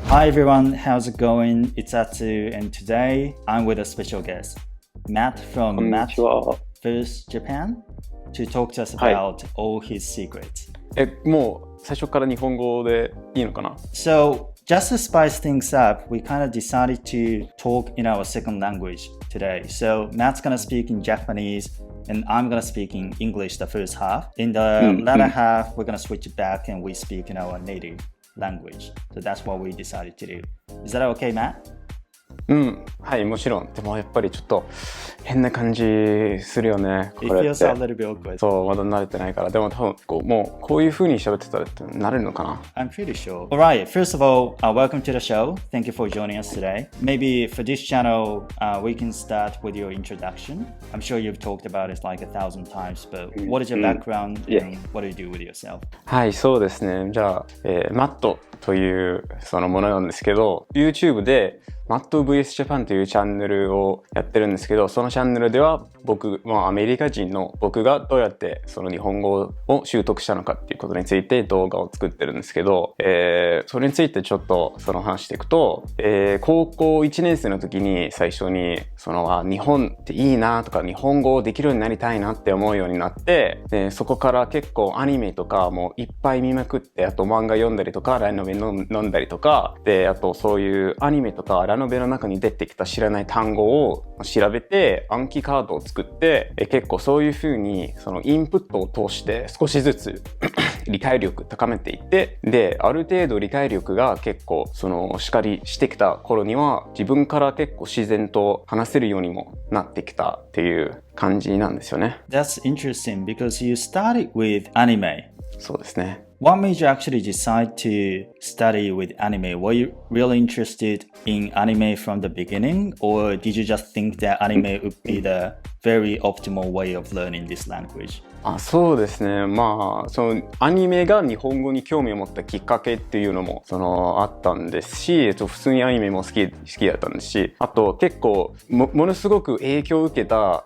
Hi everyone, how's it going? It's Atsu, and today I'm with a special guest, Matt from Matt First Japan, to talk to us about all his secrets. もう最初から日本語でいいのかな? So, just to spice things up, we kind of decided to talk in our second language today. So, Matt's gonna speak in Japanese, and I'm gonna speak in English the first half. In the latter half, we're gonna switch it back and we speak in our native language. So that's what we decided to do. Is that okay, Matt? はい、もちろん。でもやっぱりちょっと変な感じするよね。It feels a little bit awkward. そう、まだ慣れてないから。でも多分もうこういう風に喋ってたら慣れるのかな? I'm pretty sure. Alright, first of all, welcome to the show. Thank you for joining us today. Maybe for this channel, we can start with your introduction. I'm sure you've talked about it like 1,000 times, but what is your background and what do you do with yourself? はい、そうですね。じゃあ、マットというそのものなんですけど、YouTube でマット VS Japan というチャンネルをやってるんですけど、そのチャンネルでは僕、アメリカ人の僕がどうやってその日本語を習得したのかっていうことについて動画を作ってるんですけど、それについてちょっとその話していくと、高校1年生の時に最初に日本っていいなとか日本語をできるようになりたいなって思うようになって、でそこから結構アニメとかもいっぱい見まくって、あと漫画読んだりとかラノベ飲んだりとかで、あとそういうアニメとかラノベの中に出てきた知らない単語を調べて暗記カードを作って、結構そういう風にそのインプットを通して少しずつ理解力高めていって、である程度理解力が結構しっかりしてきた頃には自分から結構自然と話せるようにもなってきたっていう感じなんですよね。 That's interesting because you started with anime. そうですね。What made you actually decide to study with anime? Were you really interested in anime from the beginning, or did you just think that anime would be the very optimal way of learning this language? そうですね。そのアニメが日本語に興味を持ったきっかけっていうのもあったんですし、普通にアニメも好きだったんですし、あと結構ものすごく影響を受けた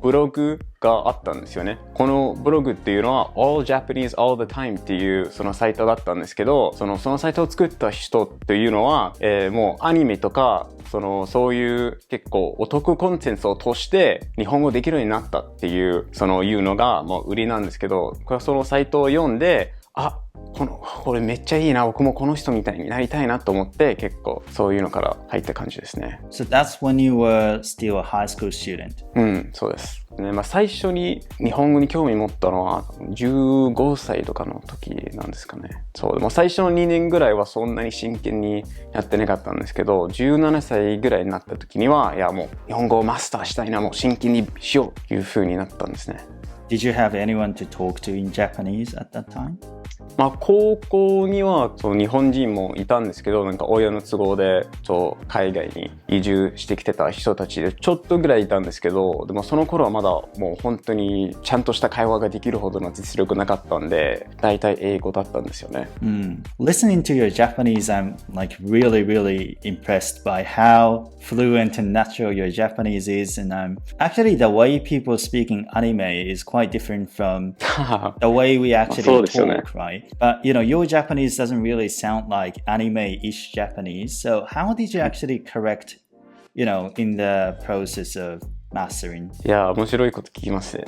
ブログがあったんですよね。このブログっていうのは All Japanese All the Time っていうそのサイトだったんですけど、そのサイトを作った人っていうのは、もうアニメとかそういう結構お得コンテンツを通して日本語できるようになったっていういうのがもう売りなんですけど、これはそのサイトを読んで、これめっちゃいいな、僕もこの人みたいになりたいなと思って、結構そういうのから入った感じですね。So that's when you were still a high school student? そうです。最初に日本語に興味持ったのは15歳とかの時なんですかね。そう、でも最初の2年ぐらいはそんなに真剣にやってなかったんですけど、17歳ぐらいになった時には、いやもう日本語をマスターしたいな、もう真剣にしようという風になったんですね。Did you have anyone to talk to in Japanese at that time? 高校には日本人もいたんですけど、なんか親の都合で海外に移住してきてた人たちでちょっとぐらいいたんですけど、でもその頃はまだもう本当にちゃんとした会話ができるほどの実力なかったんで、大体英語だったんですよね。Listening to your Japanese, I'm like really impressed by how fluent and natural your Japanese is, and actually the way people speak in anime is quite different from the way we actually talk, right? But your Japanese doesn't really sound like anime-ish Japanese. So how did you actually correct, in the process of mastering? いや、面白いこと聞きますね。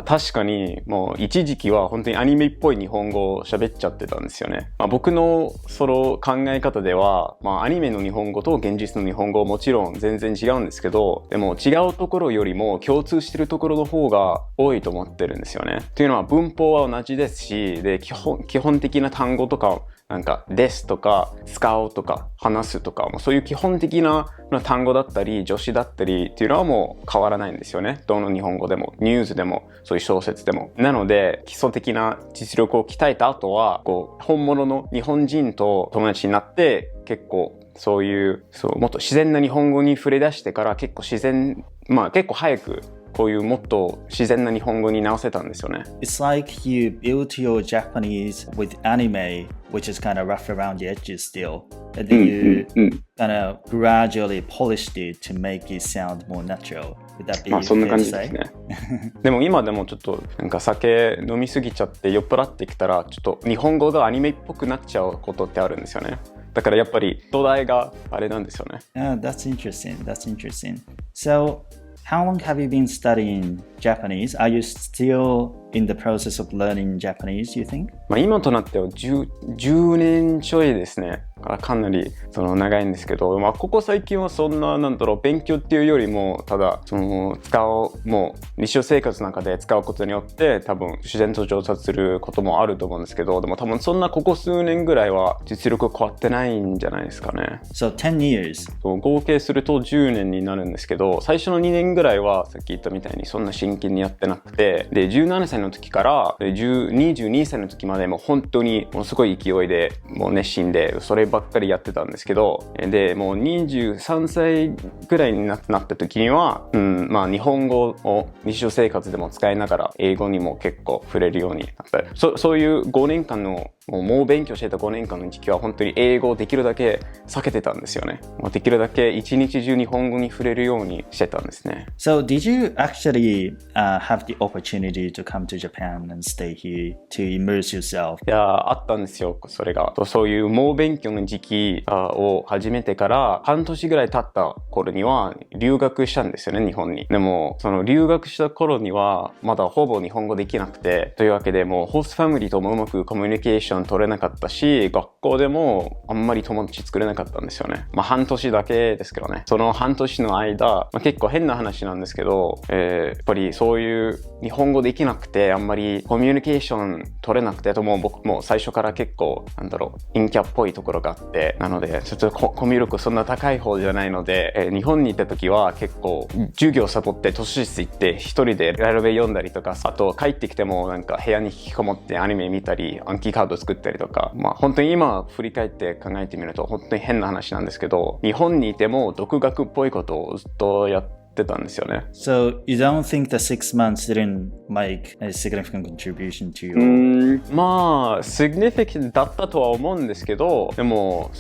確かにもう一時期は本当にアニメっぽい日本語を喋っちゃってたんですよね。僕のその考え方では、アニメの日本語と現実の日本語もちろん全然違うんですけど、でも違うところよりも共通してるところの方が多いと思ってるんですよね。というのは文法は同じですし、で基本的な単語とかなんかですとか使うとか話すとか、もうそういう基本的な単語だったり助詞だったりっていうのはもう変わらないんですよね。どの日本語でもニュースでもそういう小説でも。なので基礎的な実力を鍛えた後は本物の日本人と友達になって、結構もっと自然な日本語に触れ出してから結構早くこういうもっと自然な日本語に直せたんですよね。It's like you built your Japanese with anime, which is kind of rough around the edges still. And then you kind of gradually polished it to make it sound more natural. Would that be まあそんな fair 感 to じです say? ね。でも今でもちょっとなんか酒飲みすぎちゃって酔っ払ってきたらちょっと日本語がアニメっぽくなっちゃうことってあるんですよね。だからやっぱり土台があれなんですよね。That's interesting. That's interesting. So, how long have you been studying Japanese? Are you still in the process of learning Japanese, you think? まあ今となっては 10年ちょいですね。かなり長いんですけど、まあ、ここ最近はそんな勉強っていうよりもただもう日常生活の中で使うことによって多分自然と上達することもあると思うんですけど、でも多分そんなここ数年ぐらいは実力変わってないんじゃないですかね。So 10 years. 合計すると10年になるんですけど、最初の2年ぐらいはさっき言ったみたいにそんな真剣にやってなくて、で17歳の時から22歳の時までも本当にものすごい勢いでもう熱心でそればっかりやってたんですけど、でもう23歳ぐらいになった時には、まあ日本語を日常生活でも使いながら英語にも結構触れるようになった。そういう5年間のもう勉強してた5年間の時期は本当に英語をできるだけ避けてたんですよね。もうできるだけ一日中日本語に触れるようにしてたんですね。So did you actually have the opportunity to come to Japan and stay here to immerse yourself? いや、あったんですよ、それが。そういう猛勉強の時期を始めてから半年ぐらい経った頃には留学したんですよね、日本に。でもその留学した頃にはまだほぼ日本語できなくて、というわけでもうホストファミリーともうまくコミュニケーション取れなかったし、学校でもあんまり友達作れなかったんですよね。まあ半年だけですけどね。その半年の間、結構変な話なんですけど、やっぱりそういう日本語できなくてあんまりコミュニケーション取れなくて、僕も最初から結構陰キャっぽいところがあって、なのでちょっとコミュ力そんな高い方じゃないので、日本に行った時は結構授業サボって図書室行って一人でライブ読んだりとか、あと帰ってきてもなんか部屋に引きこもってアニメ見たり暗記カード作ったりとか、まあ本当に今振り返って考えてみると本当に変な話なんですけど、日本にいても独学っぽいことをずっとやってたんですよね。So you don't think the 6 months didn't make a significant contribution to your... まあ significant だったとは思うんですけど、でも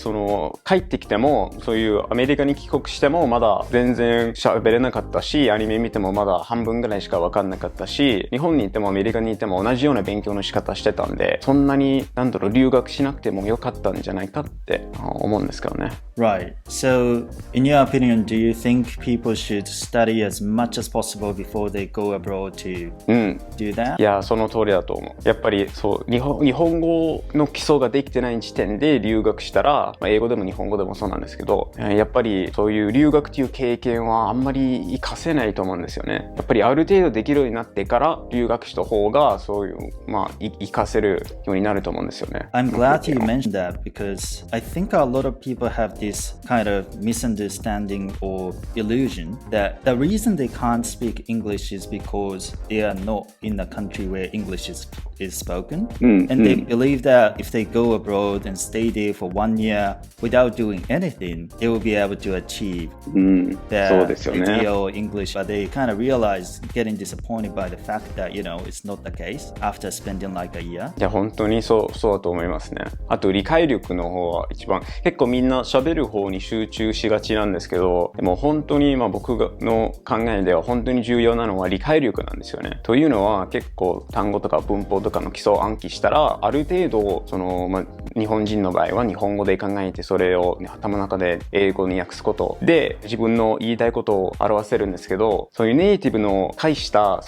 帰ってきてもそういうアメリカに帰国してもまだ全然喋れなかったし、アニメ見てもまだ半分ぐらいしか分かんなかったし、日本にいてもアメリカにいても同じような勉強の仕方してたんで、そんなに留学しなくてもよかったんじゃないかって思うんですけどね。Right. So in your opinion, do you think people should study as much as possible before they go abroad to do that? いや、その通りだと思う。やっぱりそう日本語の基礎ができてない時点で留学したら、英語でも日本語でもそうなんですけど、やっぱりそういう留学という経験はあんまり活かせないと思うんですよね。やっぱりある程度できるようになってから留学した方がそういう活かせるようになると思うんですよね。I'm glad you mentioned that because I think a lot of people have this kind of misunderstanding or illusion that the reason they can't speak English is because they are not in a country where English is spoken. And they believe that if they go abroad and stay there for 1 year without doing anything, they will be able to achieve their ideal English. But they kind of realize getting disappointed by the fact that, it's not the case after spending like a year. いや、本当にそうだと思いますね。あと理解力の方は一番、結構みんな喋る方に集中しがちなんですけど、でも本当に僕の考えでは本当に重要なのは理解力なんですよね。というのは結構単語とか文法とかの基礎を暗記したら、ある程度日本人の場合は日本語で考えてそれを頭の中で英語に訳すことで自分の言いたいことを表せるんですけど、そういうネイティブの返した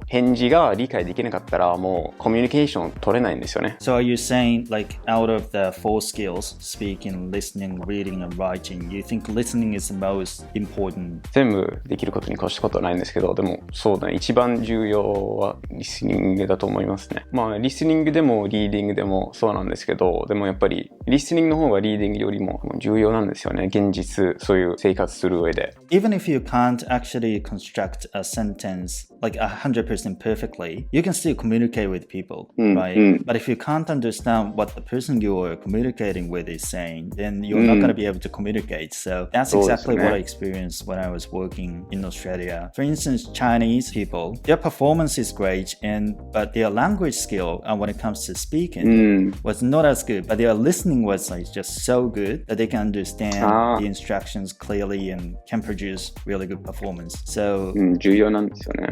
返事が理解できなかったらもうコミュニケーション取れないんですよね。So are you saying like out of the 4 skills, speaking, listening, reading and writing, you think listening is the most important? 全部できることに越したことはないんですけど、でもそうだね、一番重要はリスニングだと思いますね。リスニングでもリーディングでもそうなんですけど、でもやっぱりリスニングの方がリーディングよりも重要なんですよね。現実そういう生活する上で。Even if you can't actually construct a sentence like 100% perfectly, you can still communicate with people, right? But if you can't understand what the person you are communicating with is saying, then you're not going to be able to communicate. So that's exactly what I experienced when I was working speaking in Australia. For instance, Chinese people, their performance is great, but their language skill when it comes to speaking was not as good, but their listening was like just so good that they can understand the instructions clearly and can produce really good performance. So, 重要なんですよね。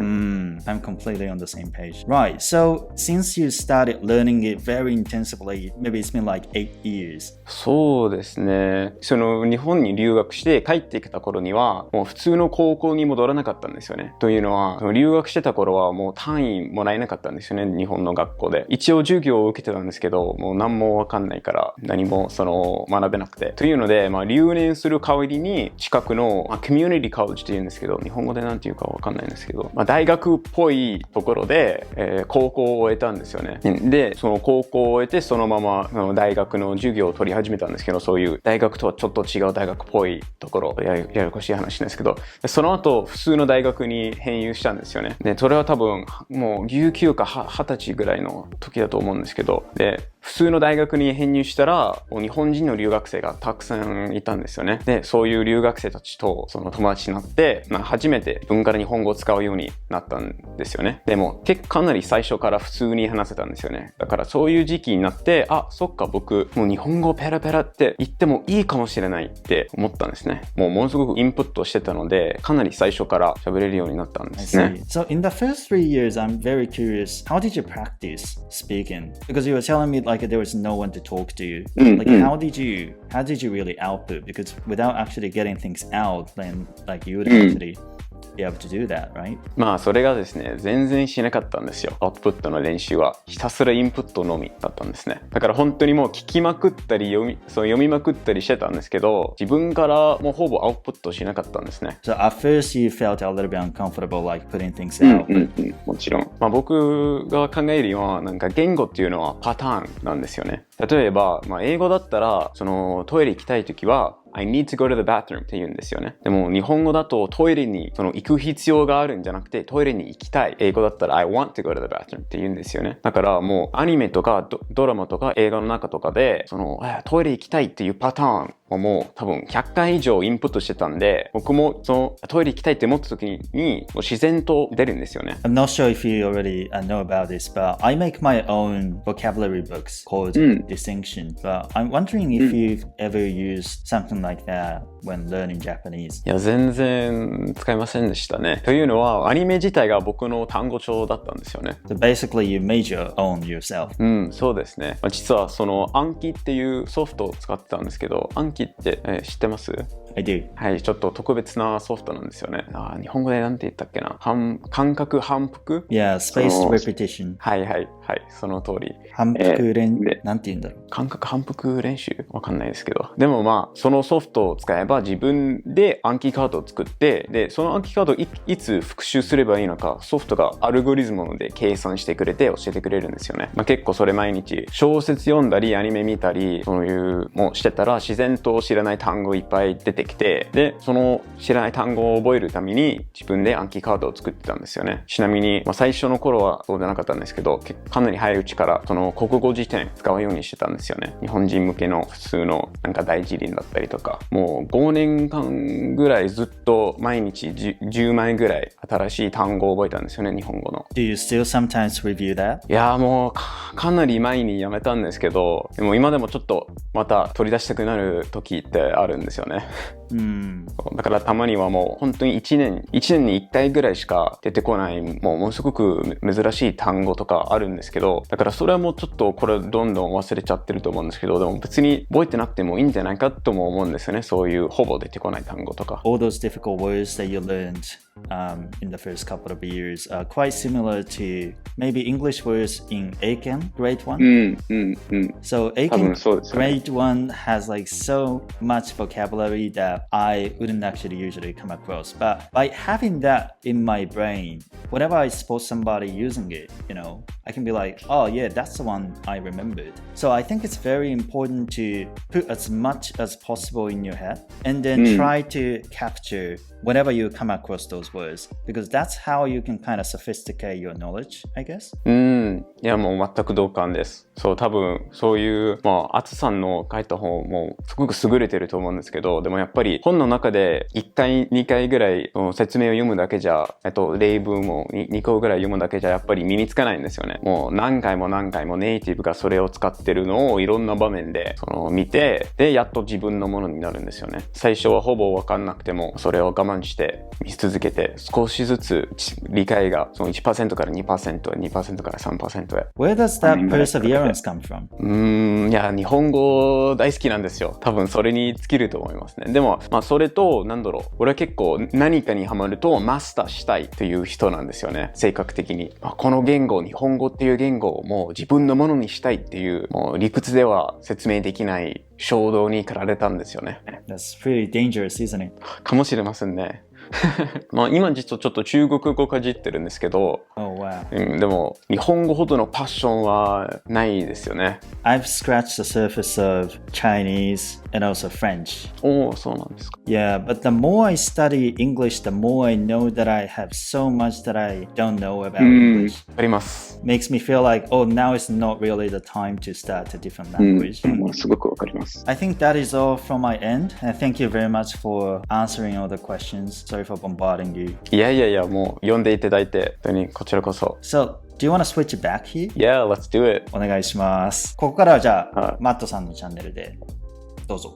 I'm completely on the same page. Right, so since you started learning it very intensively, maybe it's been like 8 years. そうですね。日本に留学して帰ってきた頃には、もう普通の高校に戻らなかったんですよね。というのは、留学してた頃はもう単位もらえなかったんですよね、日本の学校で。一応授業を受けてたんですけど、もう何もわかんないから、何も学べなくて。というので、留年する代わりに、近くの、コミュニティカレッジって言うんですけど、日本語でなんて言うかわかんないんですけど、大学っぽいところで、高校を終えたんですよね。で、その高校を終えて、そのまま大学の授業を取り始めたんですけど、そういう大学とはちょっと違う大学っぽいところ、ややこしい話なんですけど、その後、普通の大学に編入したんですよね。で、それは多分、もう19か20歳ぐらいの時だと思うんですけど、で、普通の大学に編入したら、日本人の留学生がたくさんいたんですよね。で、そういう留学生たちと友達になって、初めて自分から日本語を使うようになったんですよね。でも、かなり最初から普通に話せたんですよね。だからそういう時期になって、そっか、僕、もう日本語ペラペラって言ってもいいかもしれないって思ったんですね。ものすごくインプットしてたので、かなり最初から喋れるようになったんですね。So in the first 3 years, I'm very curious, how did you practice speaking? Because you were telling me like there was no one to talk to you. Like how did you really output? Because without actually getting things out, then like you would actually be able to do that, right? それがですね、全然しなかったんですよ。アウトプットの練習はひたすらインプットのみだったんですね。だから本当にもう聞きまくったり読みまくったりしてたんですけど、自分からもうほぼアウトプットしなかったんですね。So at first you felt a little bit uncomfortable like putting things out. もちろん。僕が考えるような言語っていうのはパターンなんですよね。例えば、英語だったらトイレ行きたいときはI need to go to the bathroom って言うんですよね。でも日本語だとトイレに行く必要があるんじゃなくてトイレに行きたい。英語だったら I want to go to the bathroom って言うんですよね。だからもうアニメとかドラマとか映画の中とかでトイレ行きたいっていうパターンをもう多分100回以上インプットしてたんで、僕もトイレ行きたいって思った時にもう自然と出るんですよね。I'm not sure if you already know about this, but I make my own vocabulary books called Distinction. But I'm wondering if you've ever used something like that when learning Japanese. いや、全然使いませんでしたね。というのは、アニメ自体が僕の単語帳だったんですよね。So basically you made your own yourself. そうですね。実は暗記っていうソフトを使ってたんですけど、暗記って、知ってます？ I do. はい、ちょっと特別なソフトなんですよね。日本語でなんて言ったっけな。感覚反復？ Yeah, spaced repetition. はい、その通り。反復なんて言うんだろう。感覚反復練習？わかんないですけど。でもそのソフトを使えば自分で暗記カードを作って、で、その暗記カードをいつ復習すればいいのか、ソフトがアルゴリズムで計算してくれて教えてくれるんですよね。結構それ毎日小説読んだりアニメ見たり、そういうもしてたら自然と知らない単語いっぱい出てきて、で、その知らない単語を覚えるために自分で暗記カードを作ってたんですよね。ちなみに、最初の頃はそうじゃなかったんですけど、かなり早いうちから国語辞典使うようにしてたんですよね。日本人向けの普通の大辞林だったりとか、もう5年間ぐらいずっと毎日10枚ぐらい新しい単語を覚えたんですよね、日本語の。Do you still sometimes review that? いや、もうかなり前にやめたんですけど、でも今でもちょっとまた取り出したくなる時ってあるんですよね。だからたまにはもう本当に1年に1回ぐらいしか出てこないものすごく珍しい単語とかあるんですけど、だからそれはもうちょっとこれどんどん忘れちゃってると思うんですけど、でも別に覚えてなくてもいいんじゃないかとも思うんですよね。そういうほぼ出てこない単語とか。All those difficult words that you learned in the first couple of years are quite similar to maybe English words in Aiken grade 1. So Aiken grade 1 has like so much vocabulary that I wouldn't actually usually come across. But by having that in my brain, whenever I spot somebody using it, I can be like, oh yeah, that's the one I remembered. So I think it's very important to put as much as possible in your head and then try to capture whenever you come across those words, because that's how you can kind of sophisticate your knowledge, I guess. いやもう全く同感です。そう多分そういうアツさんの書いた本もすごく優れてると思うんですけど、でもやっぱり本の中で1回2回ぐらい説明を読むだけじゃ、例文も2個ぐらい読むだけじゃやっぱり身につかないんですよね。もう何回も何回もネイティブがそれを使ってるのをいろんな場面で見て、でやっと自分のものになるんですよね。最初はほぼ分かんなくてもそれを我慢して見続けて少しずつ理解がその 1% から 2%、2% から 3% へ。Where does that perseverance come from? いや日本語大好きなんですよ。多分それに尽きると思いますね。でもそれと俺は結構何かにハマるとマスターしたいという人なんですよね。性格的に。この言語、日本語っていう言語をもう自分のものにしたいっていうもう理屈では説明できない衝動に駆られたんですよね。That's pretty dangerous, isn't it? かもしれませんね。今実はちょっと中国語かじってるんですけど、でも日本語ほどのパッションはないですよね。I've scratched the surface of Chinese and also French. そうなんですか。Yeah, but the more I study English, the more I know that I have so much that I don't know about English. あります。Makes me feel like, oh, now is not really the time to start a different language. すごくわかります。I think that is all from my end. And thank you very much for answering all the questions. Sorry for bombarding you. いや、もう読んでいただいて、本当にこちらこそ。So, do you want to switch it back here? Yeah, let's do it. お願いします。ここからはじゃあ、マットさんのチャンネルでどうぞ。